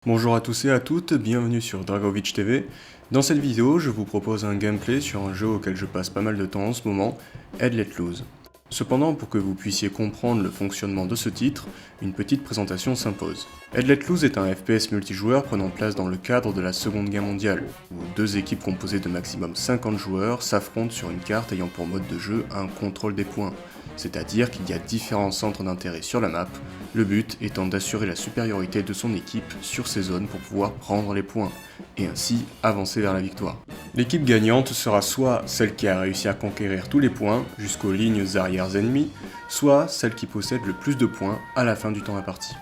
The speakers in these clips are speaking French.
Bonjour à tous et à toutes, bienvenue sur Dragovich TV. Dans cette vidéo, je vous propose un gameplay sur un jeu auquel je passe pas mal de temps en ce moment, Head Let Loose. Cependant, pour que vous puissiez comprendre le fonctionnement de ce titre, une petite présentation s'impose. Head Let Loose est un FPS multijoueur prenant place dans le cadre de la Seconde Guerre mondiale, où deux équipes composées de maximum 50 joueurs s'affrontent sur une carte ayant pour mode de jeu un contrôle des points, c'est-à-dire qu'il y a différents centres d'intérêt sur la map, le but étant d'assurer la supériorité de son équipe sur ces zones pour pouvoir prendre les points, et ainsi avancer vers la victoire. L'équipe gagnante sera soit celle qui a réussi à conquérir tous les points jusqu'aux lignes arrières ennemies, soit celle qui possède le plus de points à la fin du temps imparti.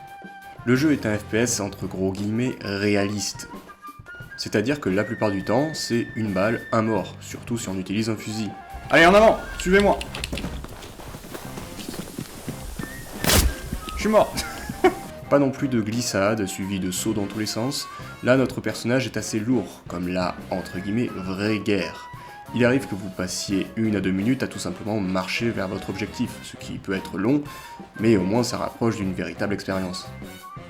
Le jeu est un FPS entre gros guillemets réaliste, c'est-à-dire que la plupart du temps c'est une balle, un mort, surtout si on utilise un fusil. Allez en avant, suivez-moi. Je suis mort. Pas non plus de glissade suivie de sauts dans tous les sens. Là, notre personnage est assez lourd, comme la, entre guillemets, vraie guerre. Il arrive que vous passiez 1 à 2 minutes à tout simplement marcher vers votre objectif, ce qui peut être long, mais au moins ça rapproche d'une véritable expérience.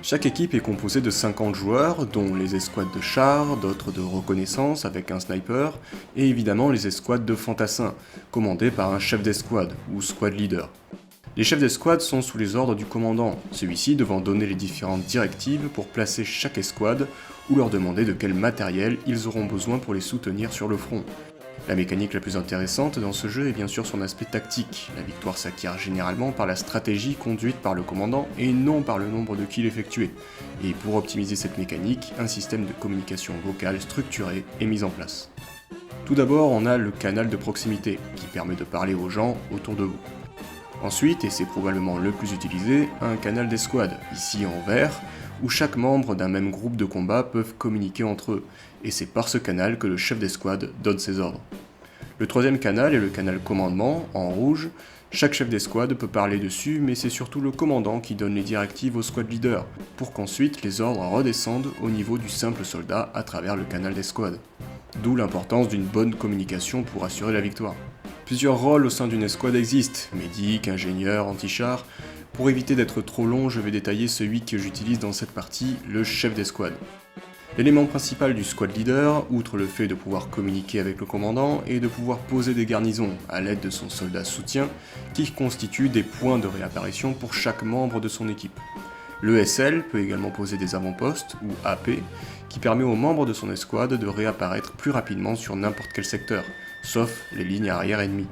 Chaque équipe est composée de 50 joueurs, dont les escouades de chars, d'autres de reconnaissance avec un sniper, et évidemment les escouades de fantassins, commandées par un chef d'escouade, ou squad leader. Les chefs d'escouade sont sous les ordres du commandant, celui-ci devant donner les différentes directives pour placer chaque escouade ou leur demander de quel matériel ils auront besoin pour les soutenir sur le front. La mécanique la plus intéressante dans ce jeu est bien sûr son aspect tactique. La victoire s'acquiert généralement par la stratégie conduite par le commandant et non par le nombre de kills effectués. Et pour optimiser cette mécanique, un système de communication vocale structuré est mis en place. Tout d'abord, on a le canal de proximité, qui permet de parler aux gens autour de vous. Ensuite, et c'est probablement le plus utilisé, un canal d'escouade, ici en vert, où chaque membre d'un même groupe de combat peuvent communiquer entre eux, et c'est par ce canal que le chef d'escouade donne ses ordres. Le troisième canal est le canal commandement, en rouge. Chaque chef d'escouade peut parler dessus, mais c'est surtout le commandant qui donne les directives au squad leader, pour qu'ensuite les ordres redescendent au niveau du simple soldat à travers le canal d'escouade. D'où l'importance d'une bonne communication pour assurer la victoire. Plusieurs rôles au sein d'une escouade existent, médic, ingénieur, anti-char. Pour éviter d'être trop long, je vais détailler celui que j'utilise dans cette partie, le chef d'escouade. L'élément principal du squad leader, outre le fait de pouvoir communiquer avec le commandant, est de pouvoir poser des garnisons à l'aide de son soldat soutien, qui constitue des points de réapparition pour chaque membre de son équipe. Le SL peut également poser des avant-postes, ou AP, qui permet aux membres de son escouade de réapparaître plus rapidement sur n'importe quel secteur, sauf les lignes arrière ennemies.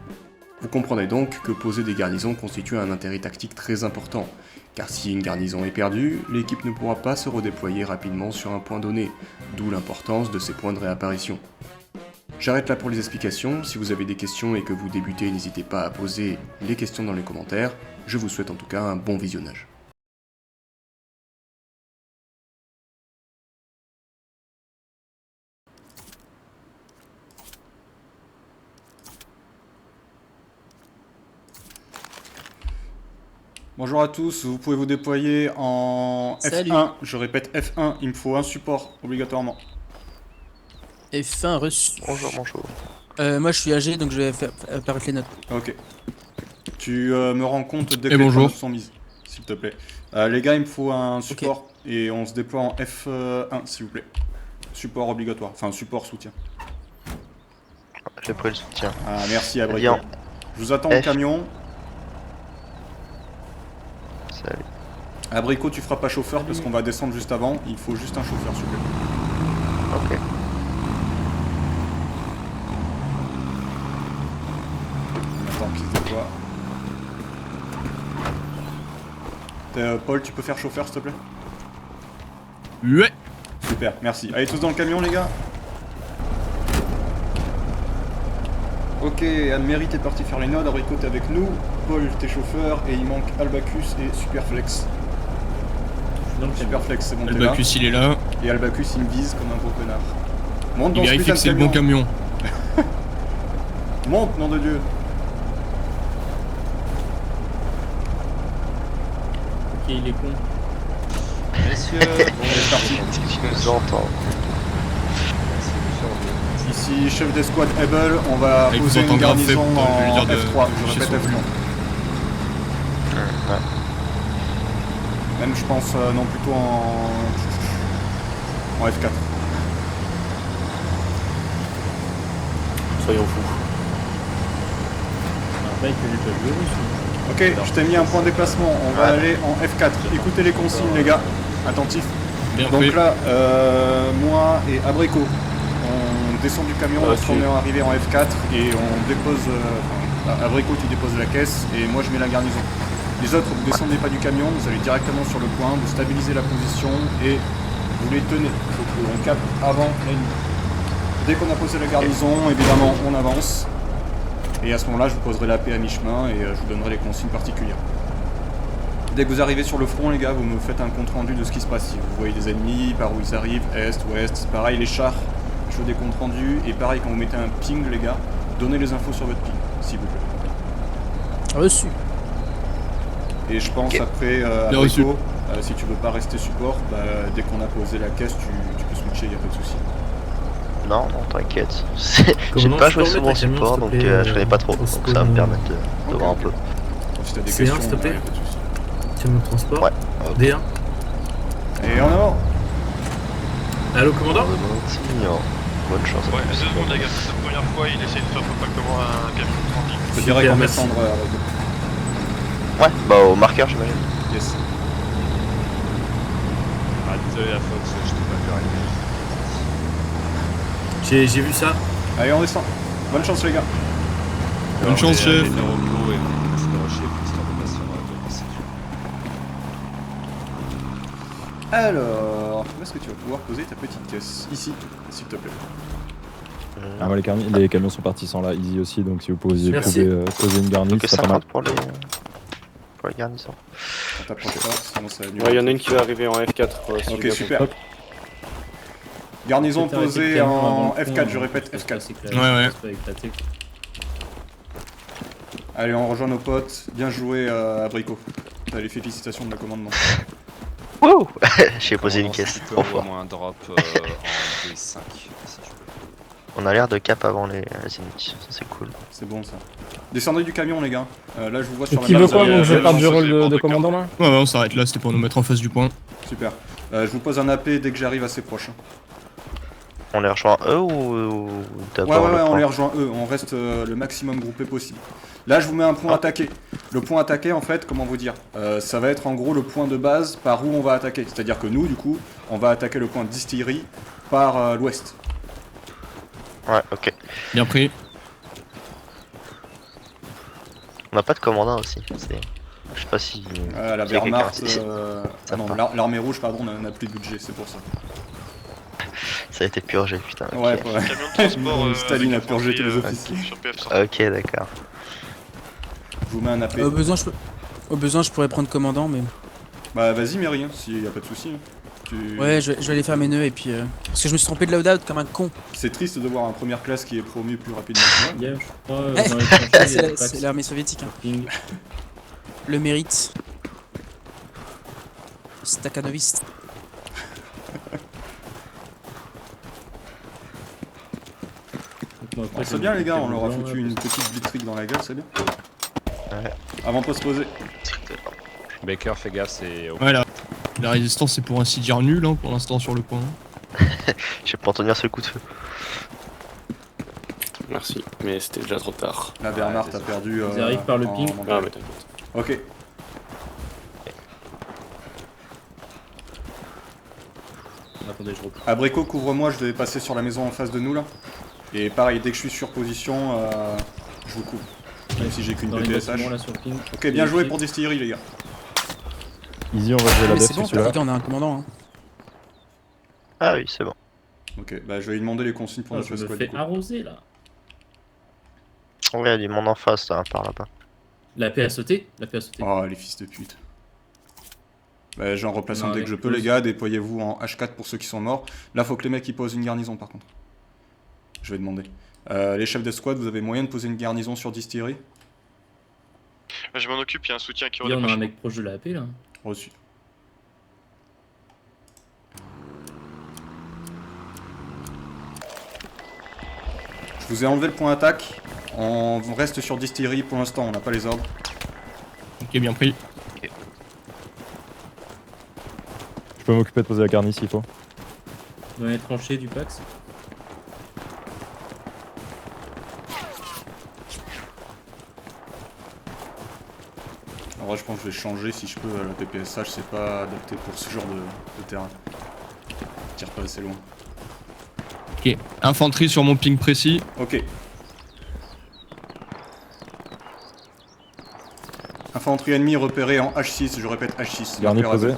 Vous comprendrez donc que poser des garnisons constitue un intérêt tactique très important, car si une garnison est perdue, l'équipe ne pourra pas se redéployer rapidement sur un point donné, d'où l'importance de ces points de réapparition. J'arrête là pour les explications, si vous avez des questions et que vous débutez, n'hésitez pas à poser les questions dans les commentaires, je vous souhaite en tout cas un bon visionnage. Bonjour à tous, vous pouvez vous déployer en Salut. F1, je répète F1, il me faut un support obligatoirement. F1 reçu. Bonjour, bonjour. Moi je suis âgé donc je vais faire apparaître les notes. Ok. Tu me rends compte dès que Et les bonjour. commandes sont mises, s'il te plaît. Les gars, il me faut un support et on se déploie en F1 s'il vous plaît. Support obligatoire, enfin support soutien. J'ai pris le soutien. Ah merci Abrico. Bien. Je vous attends au F. camion. Salut. Abrico, tu feras pas chauffeur parce qu'on va descendre juste avant, il faut juste un chauffeur s'il vous plaît. Ok. On attend qu'il se déploie. Paul, tu peux faire chauffeur s'il te plaît? Ouais. Super, merci. Allez tous dans le camion les gars. Ok, Anne-Marie t'es parti faire les nodes, Abrico t'es avec nous, Paul t'es chauffeur et il manque Albacus et Superflex. Superflex c'est bon, t'es là. Albacus il est là. Et Albacus il me vise comme un gros connard. Monte dans Il ce vérifie putain que de c'est le bon camion. Monte, nom de Dieu. Ok, il est con. Messieurs, C'est parti. Est-ce que tu nous entends? Ici chef d'escouade Able, on va Il vous poser une entendra garnison fait, je vais lui en dire de F3, je lâcher répète son F3. volant. Ouais. Même je pense, non, plutôt en F4. Soyons fous. Après, que j'ai pas vu russe. Ok, je t'ai mis un point de déplacement, on va aller en F4. Écoutez les consignes les gars, attentifs. Bien Donc pris. là, moi et Abrico, on descend du camion lorsqu'on est arrivé en F4 et on dépose... Abrico tu déposes la caisse et moi je mets la garnison. Les autres, vous descendez pas du camion, vous allez directement sur le point, vous stabilisez la position et vous les tenez. Il faut qu'on capte avant l'ennemi. Dès qu'on a posé la garnison, évidemment on avance. Et à ce moment-là, je vous poserai la paix à mi-chemin et je vous donnerai les consignes particulières. Dès que vous arrivez sur le front, les gars, vous me faites un compte rendu de ce qui se passe. Si vous voyez des ennemis, par où ils arrivent, est, ouest, pareil, les chars, je veux des comptes rendus. Et pareil, quand vous mettez un ping, les gars, donnez les infos sur votre ping, s'il vous plaît. Reçu. Et je pense après, Bien reçu. Abrico, si tu veux pas rester support, bah, dès qu'on a posé la caisse, tu peux switcher, y a pas de souci. Non, non, t'inquiète. J'ai Comment pas tu joué peux souvent en remettre un camion, support, s'il te donc plaît, je connais pas trop. au Donc ça spawn, va me permettre de Ok, voir un ok. peu. Si t'as des C1, questions, s'il te plaît. y a pas de souci. Camion de transport. Ouais. D1. Et en avant. Allô, commandant Montignon. Bonne chance. Ouais, 2 secondes les gars, c'est la première fois, il essaie de faire comment un camion de transport. Je te dirais Super, qu'on merci. descendre Abrico. Ouais, bah au marqueur j'imagine. Yes. Arrête la Fox, je t'ai pas vu arriver. J'ai vu ça. Allez, on descend. Bonne chance les gars. Bonne chance, chef. On est au repos et on se fait rusher pour histoire de passer sur la Alors, où est-ce que tu vas pouvoir poser ta petite caisse? Ici, s'il te plaît. Ah, ouais, les camions sont partis sans la easy aussi, donc si vous pouvez Merci. poser une garnie, Donc ça pas mal. 50 pour les garnisons. On t'approche pas, sinon ça va Ouais, il y en a une qui va arriver en F4. si Ok, j'ai bien super. compris. Garnison Peut-être arrêter posée le camion en avant le F4, pont, je répète parce que F4. c'est que Ouais, ouais. ça peut éclater. Allez, on rejoint nos potes. Bien joué, Abrico. T'as les félicitations de la commandement. Wouh. J'ai posé une caisse. Tu peux Trop envoyer fort. moi un drop en D5 si tu veux. On a l'air de cap avant les zéniths. Ça c'est cool. C'est bon ça. Descendez du camion, les gars. Là, je vous vois sur la Qui map, veut vous quoi avez- donc je avez pars du lancé rôle les portes de de commandant là Ouais, ouais, on s'arrête là, c'était pour nous mettre en face du point. Super. Je vous pose un AP dès que j'arrive assez proche. On les rejoint eux ou Ouais, d'abord ouais, le ouais, on point les rejoint eux. On reste le maximum groupé possible. Là, je vous mets un point attaqué. Le point attaqué, en fait, comment vous dire ça va être en gros le point de base par où on va attaquer. C'est-à-dire que nous, du coup, on va attaquer le point de distillerie par l'ouest. Ouais, ok. Bien pris. On n'a pas de commandant aussi. Je sais pas si. La s'il y a quelqu'un Wehrmacht. ici. Ah non, l'armée rouge, pardon, n'a plus de budget, c'est pour ça. Ça a été purgé, putain. Ok, Ouais, ouais. Camion de transport. Staline a avec purgé tous les infanterie, officiers. Sur PF100. Ok, d'accord. Je vous mets un AP. Au besoin, je pourrais prendre commandant, mais. Bah, vas-y, Mary, hein, s'il y a pas de soucis. Hein. Ouais, je vais aller faire mes nœuds et puis. Parce que je me suis trompé de loadout comme un con. C'est triste de voir un première classe qui est promu plus rapidement que moi. Hier, je crois, dans les tranchées, il y a C'est des la- packs c'est l'armée soviétique, hein. ping. Le mérite. Stakhanoviste. Donc, moi, après, C'est j'ai bien, mis les le gars, on camion leur a blanc, foutu là, une petite blitzkrieg dans la gueule, c'est bien. Ouais. Avant pas se poser. Baker, fais gaffe, c'est. Ouais, la résistance c'est pour ainsi dire nul hein, pour l'instant sur le point. Je vais pas en tenir ce coup de feu. Merci, mais c'était déjà trop tard. La Wehrmacht a perdu. Ils arrivent par le en ping. montagne. Ah, mais t'inquiète. Ok. Attendez, je reprends. Abrico, couvre-moi, je vais passer sur la maison en face de nous là. Et pareil, dès que je suis sur position, je vous couvre. Même si j'ai qu'une Dans les PPSH. bâtiments là sur le ping. Ok, bien joué pour distillerie, les gars. Easy, on va jouer la Mais def c'est bon, sur celui-là. les gars, on a un commandant. Hein. Ah oui, c'est bon. Ok, bah je vais lui demander les consignes pour Oh, notre je me squad. fais du coup. arroser là. Ouais, il y a du monde en face là, par là-bas. La paix a sauté. La paix a sauté. Oh, les fils de pute. Bah, j'en replace un Non, dès que avec je peux, pause. les gars. Déployez-vous en H4 pour ceux qui sont morts. Là, faut que les mecs ils posent une garnison par contre. Je vais demander. Les chefs d'escouade, vous avez moyen de poser une garnison sur distillerie? Je m'en occupe, il y a un soutien qui Il y a, on a un redépêche. mec proche de la AP là. Reçu. Je vous ai enlevé le point attaque. On reste sur distillerie pour l'instant, on n'a pas les ordres. Ok, bien pris. Ok. peux m'occuper de poser la carnie s'il faut. Dans les tranchées du Pax. En vrai, je pense que je vais changer si je peux. La PPSH, c'est pas adapté pour ce genre de terrain. Je tire pas assez loin. Ok, infanterie sur mon ping précis. Ok. Infanterie ennemie repérée en H6, je répète H6. Garni Marqueur à posé. deux.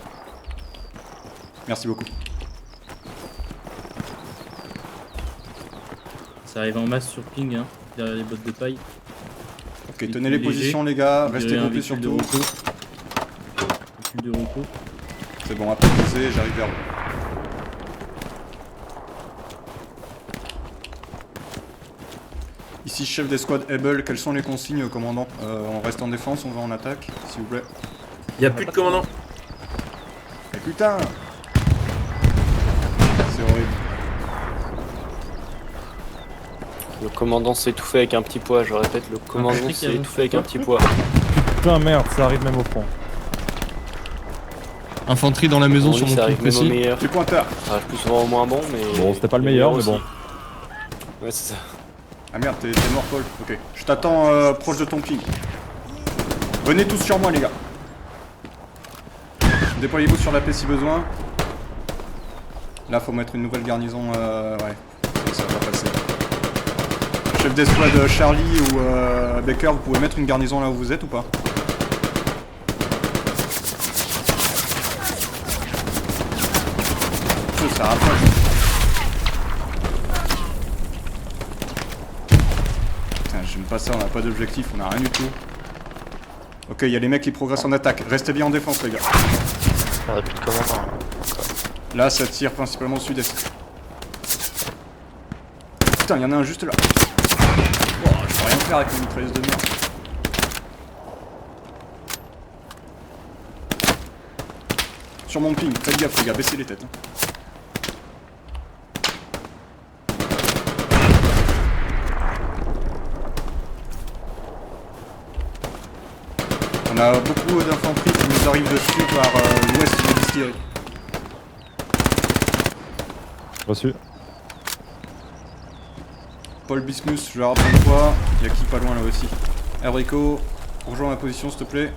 Merci beaucoup. Ça arrive en masse sur ping, hein, derrière les bottes de paille. Ok, tenez les positions les gars, restez groupés surtout. Véhicule de repos. C'est bon, après posé, j'arrive vers vous. Ici chef d'escouade Able, quelles sont les consignes commandant? On reste en défense, on va en attaque, s'il vous plaît. Y'a plus de commandant. Mais putain! C'est horrible. Le commandant s'est étouffé avec un petit poids, je répète, le commandant s'est étouffé avec un petit poids. Putain merde, ça arrive même au front. Infanterie dans la maison sur mon ça ping arrive même au précis. meilleur. Du pointeur! Ça arrive plus souvent au moins bon, mais... Bon, c'était pas le meilleur, mais bon. Ouais, c'est ça. Ah merde, t'es mort Paul. Ok, je t'attends proche de ton ping. Venez tous sur moi les gars. Déployez-vous sur la paix si besoin. Là faut mettre une nouvelle garnison, ouais, ça va pas passer. Chef d'escouade Charlie ou Baker, vous pouvez mettre une garnison là où vous êtes ou pas? Oh, ça rapproche. Putain, j'aime pas ça, on a pas d'objectif, on a rien du tout. Ok, il y a les mecs qui progressent en attaque. Restez bien en défense les gars. On a plus de commandant. Là, ça tire principalement au sud-est. Putain, il y en a un juste là. Oh, je peux rien faire avec une mitrailleuse de merde. Sur mon ping, faites gaffe les gars, baissez les têtes. Hein. On a beaucoup d'infanterie qui nous arrive dessus par l'ouest de la distillerie. Reçu. Paul Bismuth, je vais reprendre toi. Il y a qui pas loin là aussi? Enrico, rejoins ma position s'il te plaît.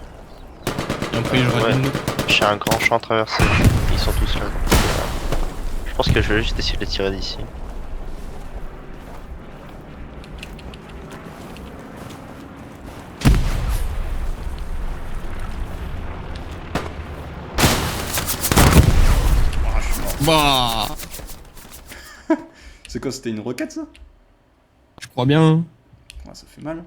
Après, je Ouais. ramène. J'ai un grand champ à traverser. Ils sont tous là. Je pense que je vais juste essayer de les tirer d'ici. Bah, C'est quoi, c'était une roquette ça? je crois bien. Ouais, ça fait mal.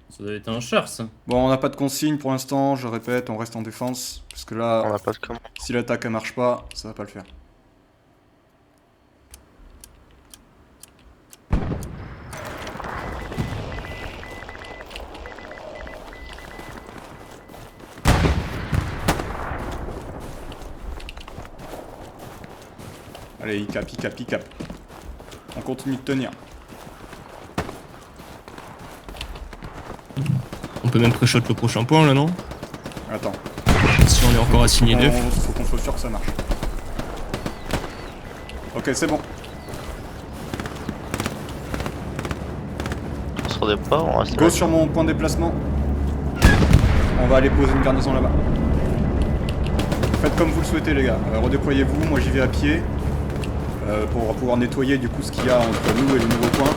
Ça doit être un char, ça. Bon, on n'a pas de consigne pour l'instant, je répète, on reste en défense. Parce que On là, n'a pas de commandant. si l'attaque elle marche pas, ça va pas le faire. Allez, il cap, il cap, il cap. On continue de tenir. On peut même pré-shot le prochain point là, non? Attends. Si on est encore assigné 2. Faut qu'on soit sûr que ça marche. Ok, c'est bon. On se redéploie pas, on reste Go là. sur mon point de déplacement. On va aller poser une garnison là-bas. Faites comme vous le souhaitez les gars. Redéployez-vous, moi j'y vais à pied. Pour pouvoir nettoyer du coup ce qu'il y a entre nous et le nouveau point.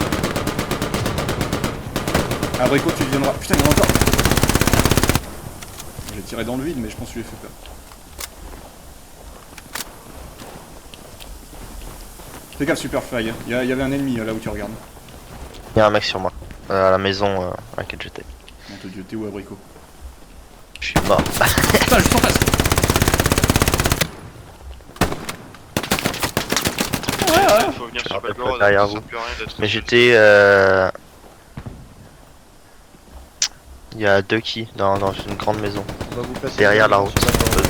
Abrico, tu viendras. Putain, il y en a encore. J'ai tiré dans le vide, mais je pense que je lui ai fait peur. Fais gaffe, Superfly. Il y avait un ennemi là où tu regardes. Il y a un mec sur moi. À la maison à laquelle j'étais. Mon dieu, t'es où, Abrico? Je suis mort. Putain, je t'en passe. Faut venir Je sur rappelle Belgorod, pas derrière ça vous. sert plus à rien d'être Mais sur- j'étais... Il y a deux quilles dans une grande maison. On va vous placer Derrière la sur route. la corde.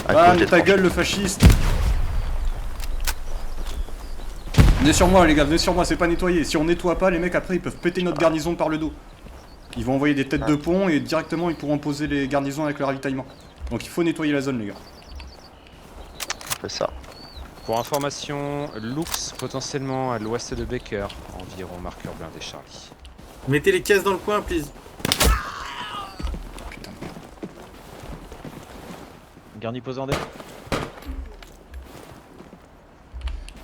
À Ah, gauche des ta tranches. gueule, le fasciste. Venez sur moi, les gars, venez sur moi, c'est pas nettoyé. Si on nettoie pas, les mecs après ils peuvent péter notre garnison par le dos. Ils vont envoyer des têtes de pont et directement ils pourront poser les garnisons avec le ravitaillement. Donc il faut nettoyer la zone les gars. C'est ça. Pour information, Lux potentiellement à l'ouest de Baker, environ marqueur blindé Charlie. Mettez les caisses dans le coin, please. Putain. Garni posé en dé.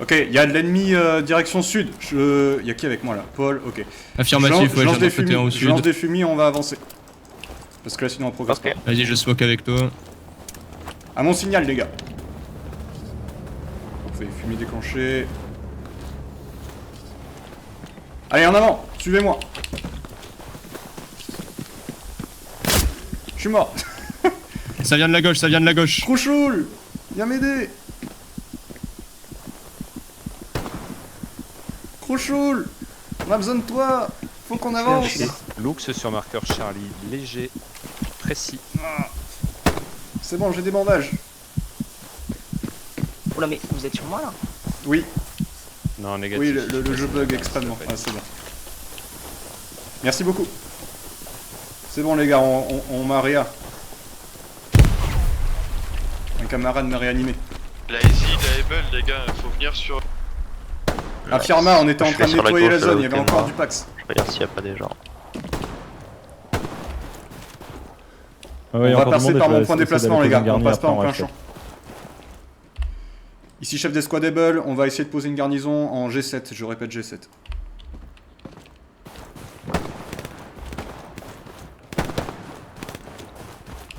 Ok, il y a de l'ennemi direction sud. Il y a qui avec moi là? Paul, ok. Affirmatif, ouais, je lance j'ai des un côté au je sud. lance des fumis, on va avancer. Parce que là sinon on progresse Ok. pas. Vas-y, je smoke avec toi. À mon signal les gars. Parfait, fumis déclenché. Allez en avant, suivez-moi. Je suis mort. Ça vient de la gauche, ça vient de la gauche. Crouchoul, viens m'aider. Crouchoul, on a besoin de toi. Faut qu'on avance. Lux sur marqueur Charlie, léger, précis. C'est bon, j'ai des bandages. Oula, mais vous êtes sur moi là? Oui, Non, négatif. oui, le jeu bug extrêmement. Ah, c'est bon. Merci beaucoup. C'est bon les gars, on m'a réa. Un camarade m'a réanimé. La Easy, la Able, les gars, faut venir sur. Affirma, on était en Je train vais de sur la nettoyer la gauche, zone, il y là, avait où t'es encore mort. du Pax. Je regarde s'il y a pas des gens. Ah ouais, On va encore du passer monde, par je vais mon point de essayer déplacement d'aller les gars, poser une on garnie, passe pas après, en plein va champ. Ici chef d'escouadable, on va essayer de poser une garnison en G7, je répète G7.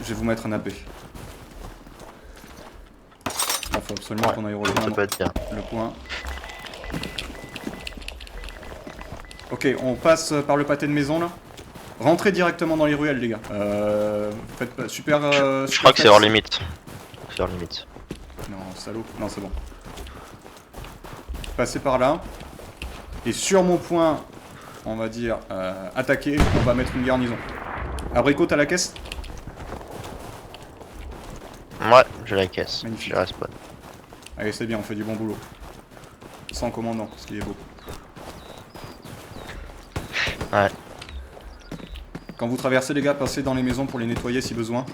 Je vais vous mettre un AP. Il faut absolument qu'on aille Ça rejoindre peut être bien. le point. Ok, on passe par le pâté de maison là. Rentrez directement dans les ruelles les gars. Faites pas super... Je crois que c'est hors limite. C'est hors limite. Non, salaud. Non, c'est bon. Passez par là. Et sur mon point, on va dire, attaquer, on va mettre une garnison. Abricot, t'as la caisse? Ouais, j'ai la caisse. Magnifique. J'ai respawn. Allez, c'est bien, on fait du bon boulot. Sans commandant, ce qui est beau. Ouais. Quand vous traversez les gars, passez dans les maisons pour les nettoyer si besoin.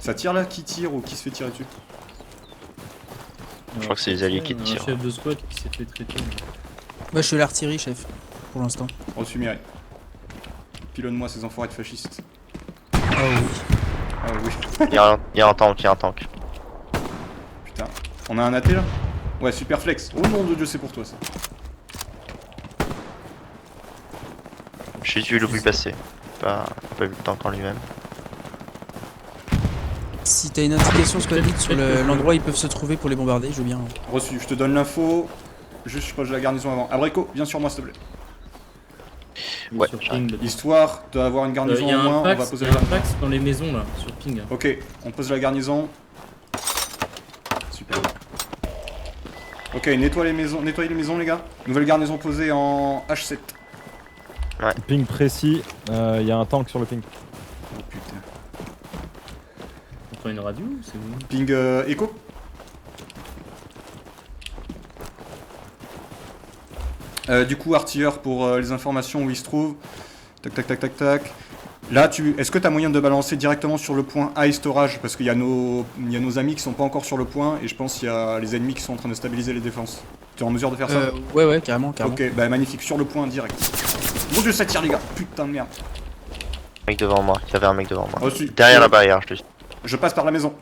Ça tire là? Qui tire ou qui se fait tirer dessus? Je crois que c'est les alliés qui tirent. Un chef de squad qui s'est fait traiter. Ouais, je suis l'artillerie, chef, pour l'instant. Reçu Mireille. Pilonne-moi ces enfoirés de fascistes. Oh oui. Ah oui. Il y a un tank, il y a un tank. Putain. On a un AT là? Ouais, super flex. Oh nom de Dieu, c'est pour toi ça. J'ai vu le bruit passer. Pas vu le tank en lui-même. Si t'as une indication squad lead sur l'endroit où ils peuvent se trouver pour les bombarder, je veux bien. Reçu, je te donne l'info. Juste, je pose la garnison avant. Abrico, viens sur moi s'il te plaît. Ouais, Sur ping, là. Histoire d'avoir une garnison Il y a en moins, un on va pax, poser il y la a un garnison. pax dans les maisons là, sur ping. Ok, on pose la garnison. Super. Ok, nettoyez les maisons les gars. Nouvelle garnison posée en H7. Ping précis, il y a un tank sur le ping. Oh putain. On prend une radio ou c'est bon? Ping écho. Du coup, artilleur pour les informations où il se trouve. Tac tac tac tac tac. Là, est-ce que tu as moyen de balancer directement sur le point high storage? Parce qu'il y a nos amis qui sont pas encore sur le point et je pense qu'il y a les ennemis qui sont en train de stabiliser les défenses. Tu es en mesure de faire ça? Ouais, carrément, carrément. Ok, bah magnifique, sur le point direct. Mon dieu, ça tire les gars, putain de merde. Mec devant moi, il y avait un mec devant moi. Reçu. Derrière la barrière, je te dis. Je passe par la maison.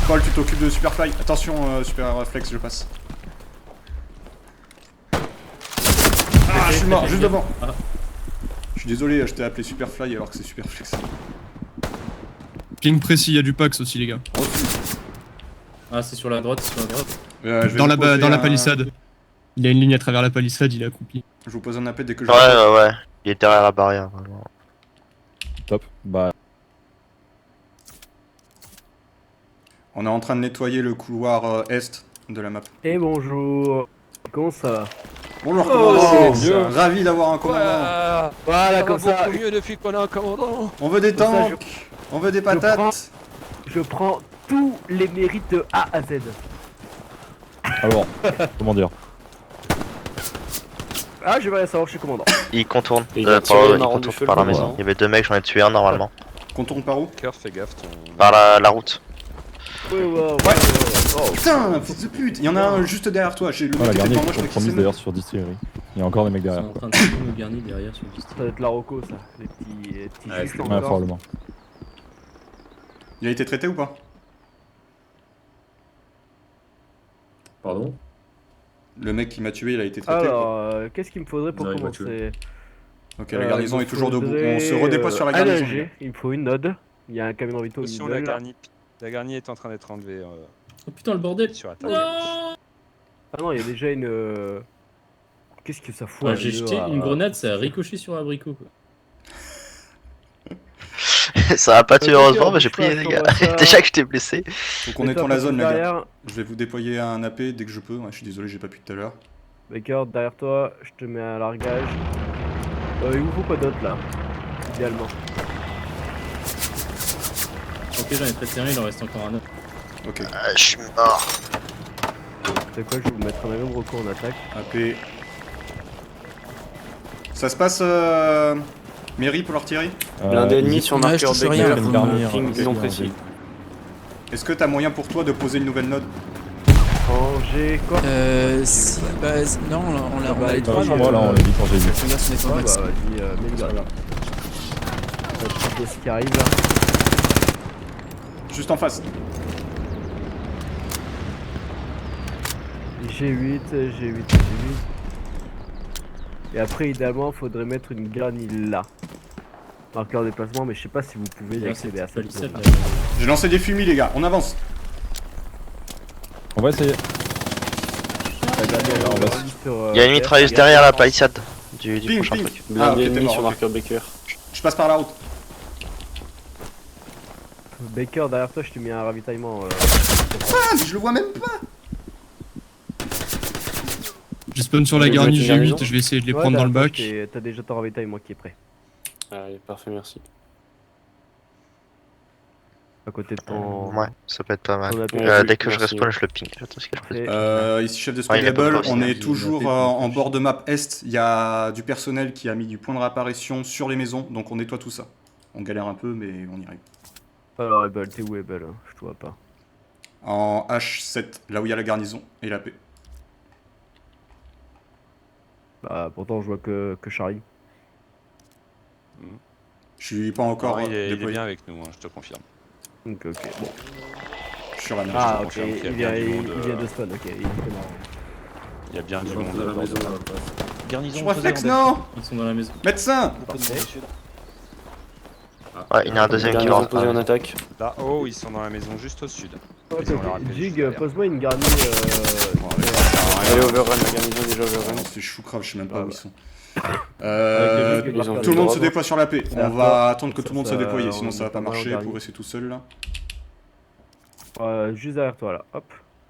Paul, tu t'occupes de Superfly. Attention, Superflex, je passe. Ah, je suis mort, juste devant. Ah. Je suis désolé, je t'ai appelé Superfly alors que c'est Superflex. Ping précis, il y a du Pax aussi, les gars. Ah, c'est sur la droite, c'est sur la droite. Je vais Dans vous poser la un- palissade. Il a une ligne à travers la palissade, il est accompli. Je vous pose un appel dès que je... Ouais. Il est derrière la barrière, vraiment. Top. Bah, On est en train de nettoyer le couloir est de la map. Eh bonjour. Comment ça va? Bonjour, Oh, commandant. c'est bien. Ravi d'avoir un commandant. Voilà, comme ça. mieux depuis qu'on a un commandant. On veut des Comme ça, tanks, on veut des patates. Je prends tous les mérites de A à Z. Alors, comment dire? Ah, je vais rien savoir, je suis commandant. Il contourne, Et il a tiré il le marron contourne du feu, par la le maison. commandant. Il y avait 2 mecs, j'en ai tué un normalement. Contourne par où? Cœur, fais gaffe. Par la route. Ouais. Putain, fils de pute. Il y en a un juste derrière toi. J'ai le Ah, la mec qui était garnie devant moi, je est crois qu'il promise s'est d'ailleurs sur distillerie. Il y a encore des mecs Ils sont derrière. en train de faire nos garnis derrière sur le Ça district. doit être la Rocco, ça. Les petits Ouais, juifs c'est Ouais, encore. probablement. Il a été traité ou pas? Pardon? Le mec qui m'a tué, il a été traité ou pas? Alors, qu'est-ce qu'il me faudrait pour Non, il m'a commencer? Ok, la garnison il est me toujours debout. faudrait, On se redéploie sur la un garnison. AG. Il me faut une node. Il y a un camion de vito au Attention, middle. la garnie est en train d'être enlevée Oh putain, le bordel! sur la table. Non! Ah non, il y a déjà une... Qu'est-ce que ça fout Ouais, un j'ai nœud jeté à- une grenade, ça a ricoché sur l'abricot quoi. Ça a pas tué Ok, heureusement, on mais j'ai bouge pris pas, les je dégâts. t'envoie ça. Déjà que j'étais blessé. Faut qu'on Mets-toi nettoie la un peu zone, les gars. derrière. Je vais vous déployer un AP dès que je peux. Ouais, je suis désolé, j'ai pas pu tout à l'heure. Baker, derrière toi, je te mets un largage. Il vous faut pas d'autres là, idéalement. Ok, j'en ai traité un, il en reste encore un autre. Ok. Je suis mort. C'est quoi, je vais vous mettre un même recours en attaque. AP. Ça se passe, Mairie pour l'artillerie? Blindé ennemi sur Ouais, je marqueur touche rien, Baker. là, garnie, Ping bison précis. Est-ce que t'as moyen pour toi de poser une nouvelle note? Angers, quoi Si, bah, non, on a les Bah, trois, sur mais moi, là, on l'a dit quand j'ai vu. combien sont les trois Ouais, max? bah vas-y, mets une garde. Je crois ce qui arrive là. Juste en face. G8. Et après, idéalement, faudrait mettre une garnie là. Marqueur déplacement, mais je sais pas si vous pouvez y Là, accéder à c'est cette palissade zone là. J'ai lancé des fumis, les gars. On avance. On va essayer. Il y a une mitrailleuse derrière la palissade du Ping, prochain ping. truc. Ah, Blindé ok, t'es ennemi mort. sur Ok. marqueur Baker. Je passe par la route. Baker, derrière toi, je t'ai mis un ravitaillement. Ah, mais je le vois même pas. Je spawn sur la Vous garnie mettez une garnison G8, je vais essayer de les Ouais, prendre dans le derrière bac. toi, t'as déjà ton ravitaillement qui est prêt. Allez, parfait, merci. À côté de ton. Ouais, ça peut être pas mal. ton AP. Dès que je Merci. respawn, je le ping. Attends, ce que je fais. Et- Ici chef de Ouais, il y a squad pas de Able, problème, on c'est est bien. toujours Il y a en des bord de map est. Il y a du personnel qui a mis du point de réapparition sur les maisons, donc on nettoie tout ça. On galère un peu, mais on y arrive. Alors, Able, t'es où, Able? Je te vois pas. En H7, là où il y a la garnison et la paix. Bah, pourtant, je vois que Charlie. Je suis pas encore Non, il est déployé. bien avec nous, hein, je te confirme. Donc, ok. Bon. Je suis ramen. Ah, te ok, confirme qu'il y a il bien vient, du il monde, vient de spawn, ok. Il est démarré. Il y a bien du Ils monde sont dans la bord de maison map. là. Garnison. Réflexe, non. Ils sont dans la maison. Médecin. Ouais, il y en a un deuxième qui Garnison va. posée en attaque. Là-haut, ils sont dans la maison juste au sud. Ok, Ils ont leur ok. appel juste Jig, derrière. pose-moi une garnie. Allez, overrun, la garnison est déjà overrun. Non, c'est chou crave, je sais même pas Ah, où bah. ils sont. Avec les ils ont Tout le monde droit. se déploie sur la paix. On D'accord. va attendre que Ça, tout le monde ça, se déploie, on sinon ça va est pas pas mal marcher en pour rester tout seul là. Juste derrière toi là, hop.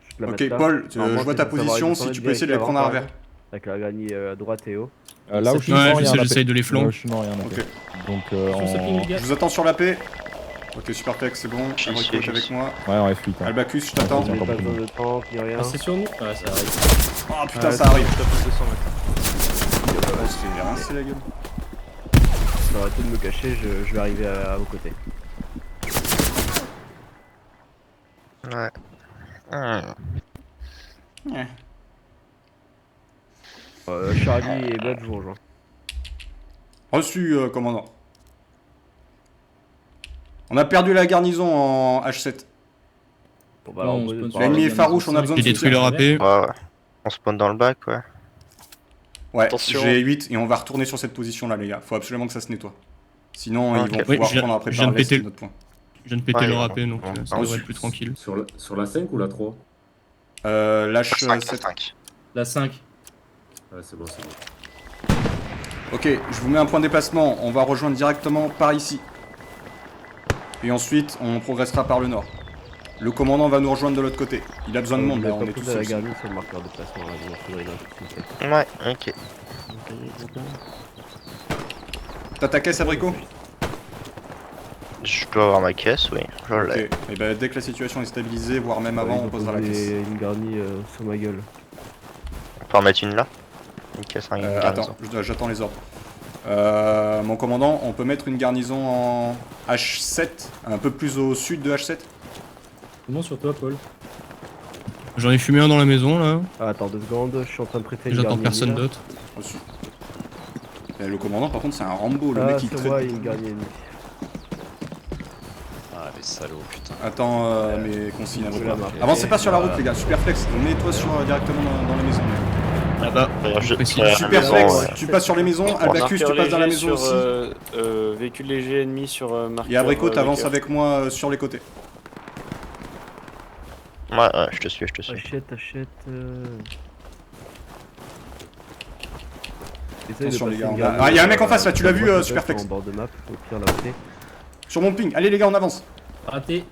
Je te la Ok, mets là. Paul, Normalement, je vois t'es ta censé avoir position, une si tu tournette peux essayer de les directe prendre à avant, revers. Avec la garnie à droite et haut. Là où je suis Ouais, mort, il y a un j'essaie AP. de les Là flancs. où je suis mort, il y a un AP. Ok, Donc Sur ce ping, les en... gars. je vous attends sur la paix. Ok, super tech, c'est bon. J'y Abrico suis, est j'y avec suis. moi. Ouais, en F8. hein. Albacus, je t'attends. Attends, J'ai pas beaucoup de besoin de tank ni rien. Ah, c'est sur nous? Ouais, ça arrive. Oh putain, Ouais, ça arrive. Ouais, C'est rincé la gueule. Je vais arrêter de me cacher, je vais arriver à vos côtés. Ouais. Charlie et Bud, je vous rejoins. Reçu, commandant. On a perdu la garnison en H7. Bon, bah alors, Non, on on peut- se pose L'ennemi sur est farouche, on a besoin de J'ai détruit soutien. leur AP. Ouais, ouais. On spawn dans le bac, ouais. Ouais, Attention. j'ai 8 et on va retourner sur cette position là, les gars. Faut absolument que ça se nettoie. Sinon, Ok. ils vont Oui, pouvoir je viens- prendre après je viens par de l'est péter notre point. Je viens de péter Ouais, leur ouais. AP, donc ça devrait Reçu. être plus tranquille. Sur la 5 ou la 3? L'H7. 5. La 5. Ouais, c'est bon, c'est bon. Ok, je vous mets un point de déplacement. On va rejoindre directement par ici. Et ensuite, on progressera par le nord. Le commandant va nous rejoindre de l'autre côté. Il a besoin de monde là, on est tous à la seuls. garnie sur le marqueur de placement. Là, il faudrait là, Ouais, ok. T'as ta caisse, Abrico? Je dois avoir ma caisse, oui. Je l'ai. Ok, et bah dès que la situation est stabilisée, voire même avant, Ils on ont posera la posé caisse. une garnie sur ma gueule. On peut en mettre une là. Une caisse, une garnison. Attends, j'attends les ordres. Mon commandant, on peut mettre une garnison en H7, un peu plus au sud de H7. Comment sur toi, Paul? J'en ai fumé un dans la maison là. Ah, attends 2 secondes, je suis en train de traiter une J'attends garnie personne là. d'autre. Au sud. Et le commandant, par contre, c'est un Rambo, le Ah, mec il c'est traite. moi, une garnie ennemie. Ah, les salauds, putain. Attends mes consignes à Je vos la pas. marque. Avancez pas sur la route, les gars, Superflex, mets-toi directement dans la maison. Là-bas. Précis. Superflex, tu passes sur les maisons, Albacus, tu passes dans la maison aussi. Véhicule léger ennemi sur marqueur. Et Abrico, t'avances Baker. avec moi sur les côtés. Ouais, je te suis. Achète. Attention les gars, il y a un mec en face là, tu l'as vu Superflex. En bord de map, au pire là où t'es. Sur mon ping, allez les gars, on avance. Raté.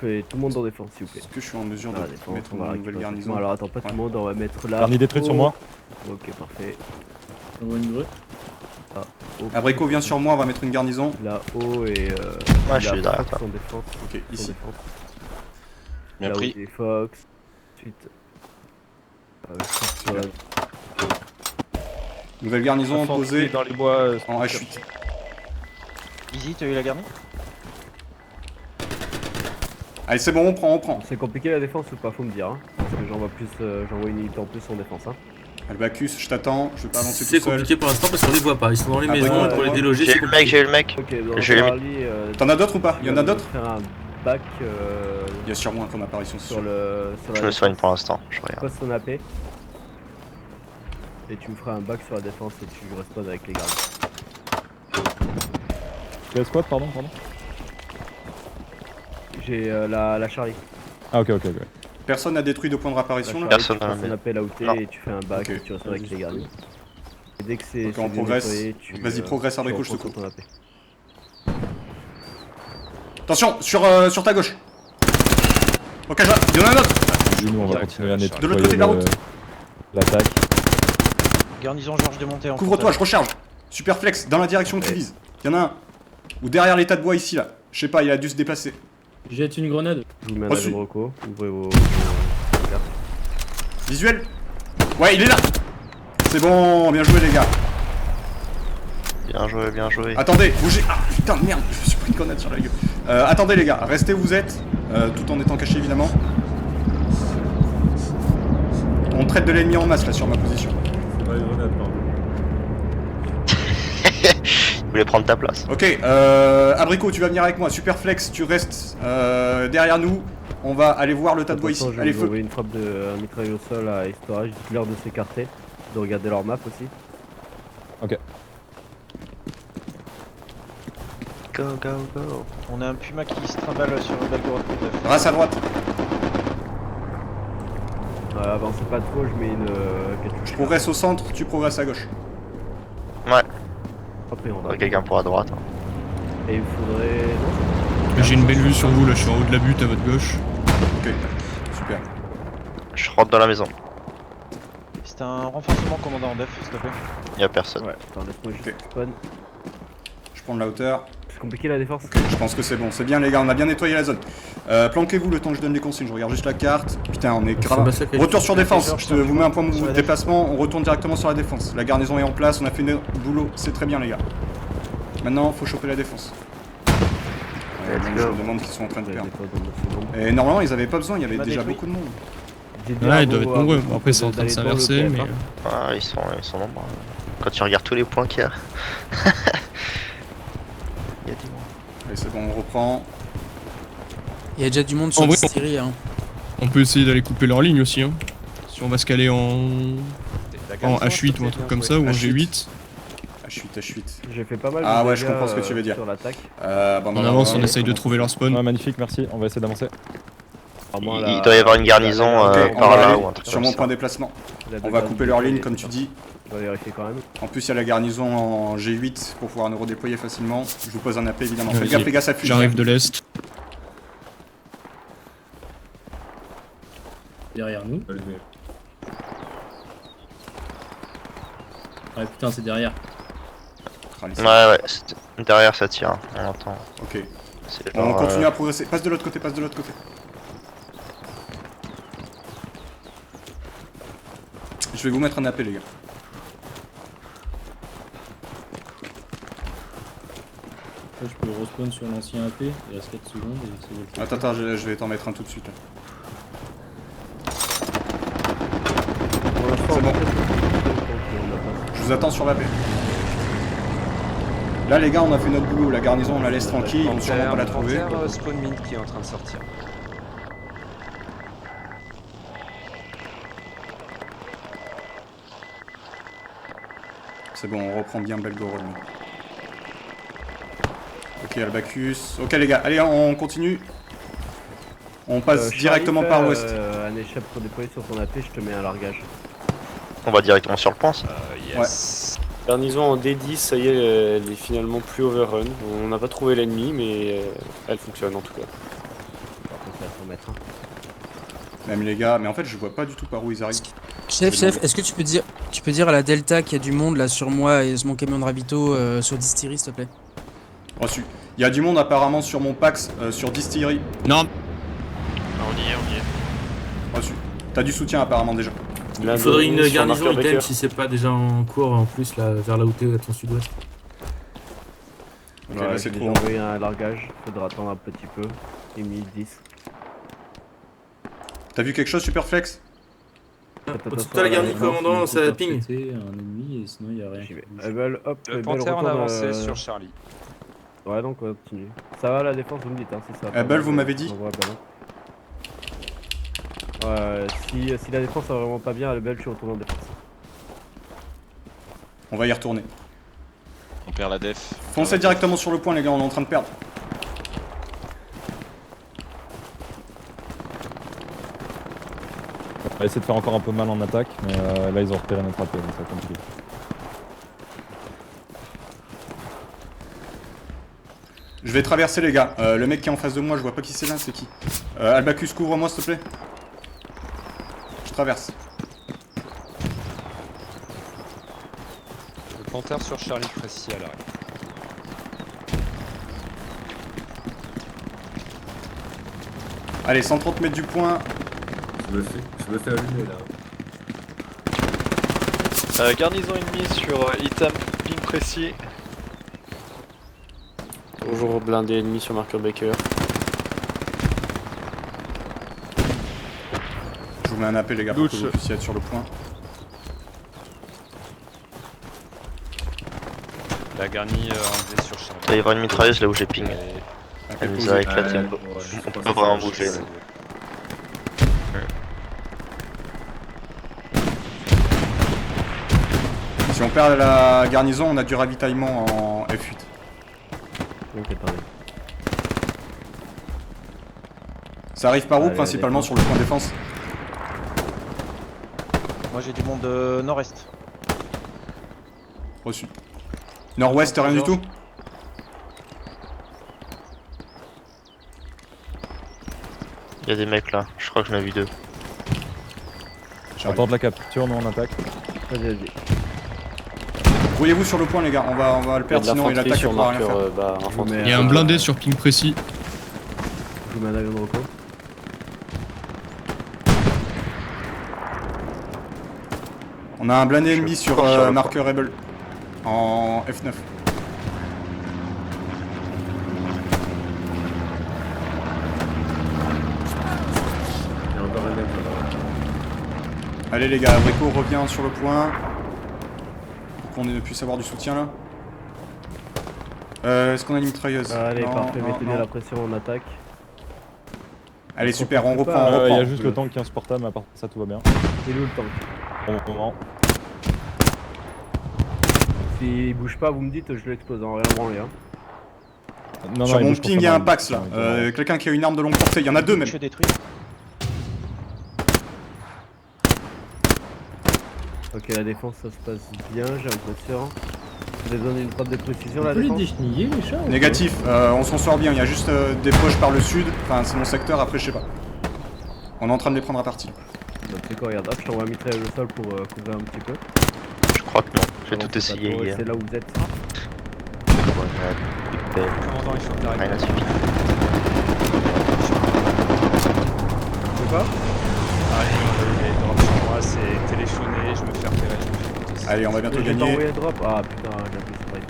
Et tout le monde en défense s'il vous plaît. Est-ce que je suis en mesure de Ah, défense, mettre on va une nouvelle récupérer. garnison? Alors attends, pas tout le monde, on va mettre là. Garni détruite sur moi. Ok, parfait. On voit une grue. Abrico, viens sur moi, on va mettre une garnison. Là-haut et Ouais, je suis derrière toi. sans défense. Ok, Sans ici. défense. Bien Là où pris. il y a Fox. Ensuite. Sur la- Nouvelle garnison posée dans les bois. en H8. Easy, t'as eu la garnie? Allez, c'est bon, on prend. C'est compliqué la défense ou pas, faut me dire. Hein. Parce que j'envoie une unité en plus en défense. Hein. Albacus, je t'attends, je vais pas avancer C'est tout seul. compliqué pour l'instant parce qu'on les voit pas. Ils sont dans les Ah, maisons ouais, et pour les ouais. déloger. J'ai c'est eu le mec, compliqué. j'ai eu le mec. Ok, donc J'ai mis. Charlie, T'en as d'autres ou pas? Il y en a d'autres? Faire un bac Il y a sûrement un point d'apparition sur le. Sur Je la me soigne défense. pour l'instant, je regarde. Pose ton AP. Et tu me feras un bac sur la défense et tu respawns avec les gardes. Quel squad, pardon. J'ai la Charlie. Ah, ok. Personne n'a détruit de point de réapparition là? Personne Tu n'a passes ton AP là où t'es Non. et tu fais un bac Ok. et tu respawns avec les gardes. Et dès que c'est. Ok, on bien progresse. nettoyé, Vas-y, progresse, tu Abrico, je te reprends coupe. ton AP. Attention, sur ta gauche. Ok, il y en a un autre. Nous, on va Direct, continuer à de nettoyer l'autre côté de la route. l'attaque. Garnison Georges démonté en Couvre-toi, je recharge. Superflex, dans la direction que tu vises. Il y en a un. Ou derrière les tas de bois ici là. Je sais pas, il a dû se déplacer. Jette une grenade. Je vous mets un Reçu. Reco. Ouvrez vos. Visuel. Ouais, il est là. C'est bon, bien joué les gars. Bien joué. Attendez, bougez. Ah putain de merde, je me suis pris une grenade sur la gueule. Attendez les gars, restez où vous êtes, tout en étant cachés évidemment. On traite de l'ennemi en masse là sur ma position. C'est pas une grenade, pardon. Je voulais prendre ta place. Ok, Abrico, tu vas venir avec moi. Superflex, tu restes derrière nous. On va aller voir le tas de bois ici. Je vais Allez, vous feu. envoyer une frappe de mitraille au sol à Estorage. Dites-leur de s'écarter, de regarder leur map aussi. Go. On a un Puma qui se trimballe sur le bac de route 9. Race à droite. Avancez pas trop, je mets une. Je progresse au centre, tu progresses à gauche. Ouais, Après, on va. quelqu'un pour à droite. Et il faudrait. J'ai une belle vue sur vous là, je suis en haut de la butte à votre gauche. Ok, super. Je rentre dans la maison. C'est un renforcement commandant en def, s'il te plaît. Y'a personne. Ouais, attends, laisse-moi juste Ok. spawn. Je prends de la hauteur. C'est compliqué la défense. Ok, je pense que c'est bon. C'est bien les gars, on a bien nettoyé la zone. Planquez-vous le temps que je donne les consignes. Je regarde juste la carte. Putain, on est grave. massacré. Retour sur défense. Je te vous mets un point Sur de la déplacement. On retourne directement sur la défense. La garnison est en place. On a fait le boulot. C'est très bien les gars. Maintenant, faut choper la défense. Ouais, Let's bon, go. je me demande qu'ils sont en train de J'avais perdre. pas dans 9 secondes. Et normalement, ils avaient pas besoin. Il y avait On a déjà détruit. beaucoup de monde. J'ai dit Ouais, à ils doivent vos- être nombreux. à vos Après, c'est en train de d'aller dans le s'inverser, PF, mais. hein. Ah, ils sont nombreux. Quand tu regardes tous les points qu'il y a. Il y a du monde. Allez, c'est bon, on reprend. Il y a déjà du monde sur En le vrai, Syrie. Hein. On peut essayer d'aller couper leur ligne aussi. Hein. Si on va se caler en H8 ou un truc comme ça, ou en G8. H8. J'ai fait pas mal Ah de ouais, je dégâts, comprends ce que tu veux dire. Sur l'attaque. Bon, On avance, on essaye de trouver leur spawn. Ouais, magnifique, merci. On va essayer d'avancer. Il doit y avoir une garnison Ok, on par va là aller ou un truc sur comme mon ça. point de déplacement. La On va deuxième couper leur ligne unité, comme tu dis. On va vérifier quand même. En plus, il y a la garnison en G8 pour pouvoir nous redéployer facilement. Je vous pose un AP évidemment. Faites Vas-y. gaffe les gars, ça fuit. J'arrive de l'est. Derrière nous. Ouais, putain, c'est derrière. rallye. Ouais, derrière ça tire, on entend. Ok. C'est On genre, continue à progresser. Passe de l'autre côté, passe de l'autre côté. Je vais vous mettre un AP, les gars. Là, je peux respawn sur l'ancien AP, il reste 4 secondes et c'est bon. Attends, je vais t'en mettre un tout de suite. Là. C'est bon. Je vous attends sur la paix. Là les gars, on a fait notre boulot, la garnison on la laisse tranquille, ils vont sûrement pas la trouver. Spawn mint qui est en train de sortir. C'est bon, on reprend bien Belgorod. Ok, Albacus. Ok les gars, allez on continue. On passe directement par l'ouest. Un échappe pour déployer sur ton AP, je te mets un largage. On va directement sur le point ça. Yes. Garnison en D10, ça y est, elle est finalement plus overrun. On n'a pas trouvé l'ennemi, mais elle fonctionne en tout cas. Par contre, là, faut mettre un. Même les gars, mais en fait je vois pas du tout par où ils arrivent. Chef, est-ce que tu peux dire à la Delta qu'il y a du monde là sur moi et mon camion de ravito sur Distillery, s'il te plaît? Reçu. Il y a du monde apparemment sur mon Pax, sur Distillery. Non. On y est, on y est. Reçu. T'as du soutien apparemment déjà. Il faudrait une garnison item si c'est pas déjà en cours en plus là vers là où t'es à ton sud-ouest. Ok, Ouais, là j'ai c'est déjà trop. envoyé un largage, faudra attendre un petit peu. Il mis 10. T'as vu quelque chose, Superflex? Au-dessus de toi, la garnison, commandant, ça ping. Un ennemi et sinon il y a rien. J'y vais. Hop, Le Belle Panther en retourne, avancé sur Charlie. Ouais, donc on continue. Ça va la défense, vous me dites, hein, si ça va. Belle, vous m'avez dit? Si la défense va vraiment pas bien, le Belle, je retourne en défense. On va y retourner. On perd la def. Foncez directement sur le point les gars, on est en train de perdre. On va essayer de faire encore un peu mal en attaque, mais là ils ont repéré notre AP, donc ça va compliqué. Je vais traverser les gars. Le mec qui est en face de moi, je vois pas qui c'est là, c'est qui? Albacus, couvre-moi s'il te plaît. Je traverse. Le Panther sur Charlie précis à l'arrêt. Allez, 130 mètres du point. Je me fais allumer là. Garnison ennemie sur item ping précis. Toujours blindé ennemi sur marqueur Baker. Je vous mets un AP les gars pour que vous puissiez être sur le point. La garnie enlevée sur Charlie. Il va y avoir une mitrailleuse là où j'ai ping. Elle nous a éclaté. Ouais, On peut vraiment bouger. Si on perd la garnison, on a du ravitaillement en F8. Ok, pareil. Ça arrive par où? Allez, Principalement sur le point défense. Moi j'ai du monde nord-est. Reçu. Nord-ouest, rien du tout? Il y a des mecs là, je crois que j'en ai vu deux. J'attends de la capture, nous on attaque. Vas-y, vas-y. Brouillez-vous sur le point les gars, on va le perdre sinon il attaque sur on pourra rien marqueur faire. infanterie. Il y a un blindé sur ping précis. Je vous mets un avion de repos. On a un blindé ennemi sur sur le marqueur Rebel. En F9. Il y a encore un mec là. Allez les gars, Brico revient sur le point. Pour qu'on puisse avoir du soutien là. Est-ce qu'on a une mitrailleuse? Allez, Non, parfait, non, mettez bien non. la pression en attaque. Allez super, on reprend, on Il y reprend. a juste le tank qui est insupportable, mais à part ça tout va bien. C'est où le tank? Bon moment. S'il bouge pas, vous me dites, je l'explose en rien branler. Hein. Non, Sur il mon bouge ping, il y a un constamment, Pax là. il- Quelqu'un qui a une arme de longue portée, il y en a deux même. Je détruis. Ok, la défense ça se passe bien, j'ai l'impression. Vous avez besoin d'une frappe de précision On la peut les défense? décheniller les chats ou pas? Négatif, on s'en sort bien, il y a juste des poches par le sud. Enfin, c'est mon secteur, après je sais pas. On est en train de les prendre à partie. Donc c'est quoi, regarde, hop, je t'envoie un mitrailleuse au sol pour couvrir un petit peu. Je crois que non, j'ai Non, tout c'est essayé pas trop, hier. C'est là où vous êtes. Commandant, il faut que t'arrêtes. Rien suffit. Tu veux pas? Les drops sur moi, c'est téléphoné, je me fais repérer, je me fais compter. Allez, on va bientôt Je vais gagner. t'envoyer un drop. Ah putain, j'ai appuyé sur right.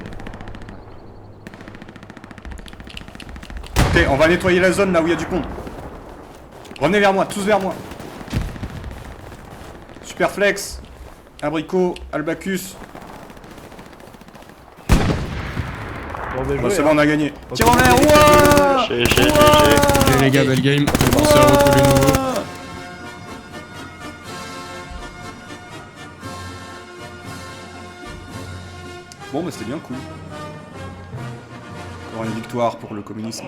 Ok, on va nettoyer la zone là où il y a du pont. Revenez vers moi, tous vers moi. Superflex, Abricot, Albacus. Bon, ben, Bon, c'est joué, bon, hein. on a gagné. Ok, Tire en l'air, ok, ouah GG. Ok les gars, belle game. Je vais penser à recoller nouveau. Bon, bah c'était bien cool. Encore une victoire pour le communisme.